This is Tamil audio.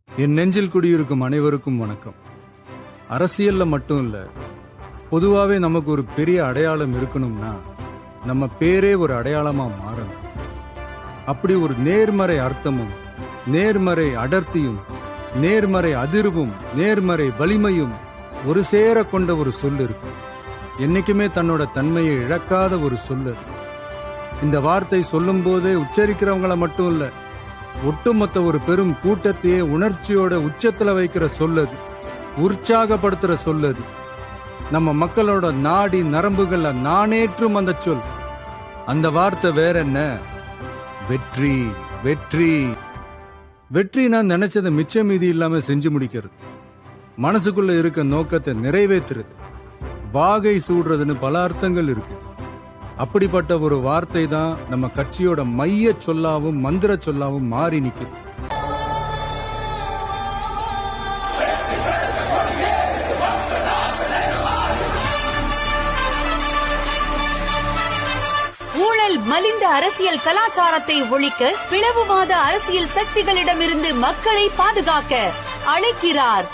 என் நெஞ்சில் குடியிருக்கும் அனைவருக்கும் வணக்கம். அரசியல்ல மட்டும் இல்ல, பொதுவாவே நமக்கு ஒரு பெரிய அடையாளம் இருக்கணும்னா நம்ம பேரே ஒரு அடையாளமா மாறணும். அப்படி ஒரு நேர்மறை அர்த்தமும் நேர்மறை அடர்த்தியும் நேர்மறை அதிர்வும் நேர்மறை வலிமையும் ஒரு சேர கொண்ட ஒரு சொல் இருக்கு. என்னைக்குமே தன்னோட தன்மையை இழக்காத ஒரு சொல்லு. இந்த வார்த்தை சொல்லும் போதே உச்சரிக்கிறவங்கள மட்டும் இல்ல, ஒட்டுமொத்த ஒரு பெரும் கூட்டத்தையே உணர்ச்சியோட உச்சத்துல வைக்கிற சொல்லது, உற்சாகப்படுத்துற சொல்லது. நம்ம மக்களோட நாடி நரம்புகள்ல நானேற்றும் அந்த சொல். அந்த வார்த்தை வேற என்ன? வெற்றி. வெற்றி வெற்றி நான் நினைச்சதை மிச்ச மீதி இல்லாம செஞ்சு முடிக்கிறது, மனசுக்குள்ள இருக்க நோக்கத்தை நிறைவேற்றுறது, வாகை சூடுறதுன்னு பல அர்த்தங்கள் இருக்கு. அப்படிப்பட்ட ஒரு வார்த்தை தான் நம்ம கட்சியோட மைய சொல்லாவும் மந்திர சொல்லாவும் மாறி நிக்குது. ஊழல் மலிந்த அரசியல் கலாச்சாரத்தை ஒழிக்க, பிளவுவாத அரசியல் சக்திகளிடமிருந்து மக்களை பாதுகாக்க அழைக்கிறார்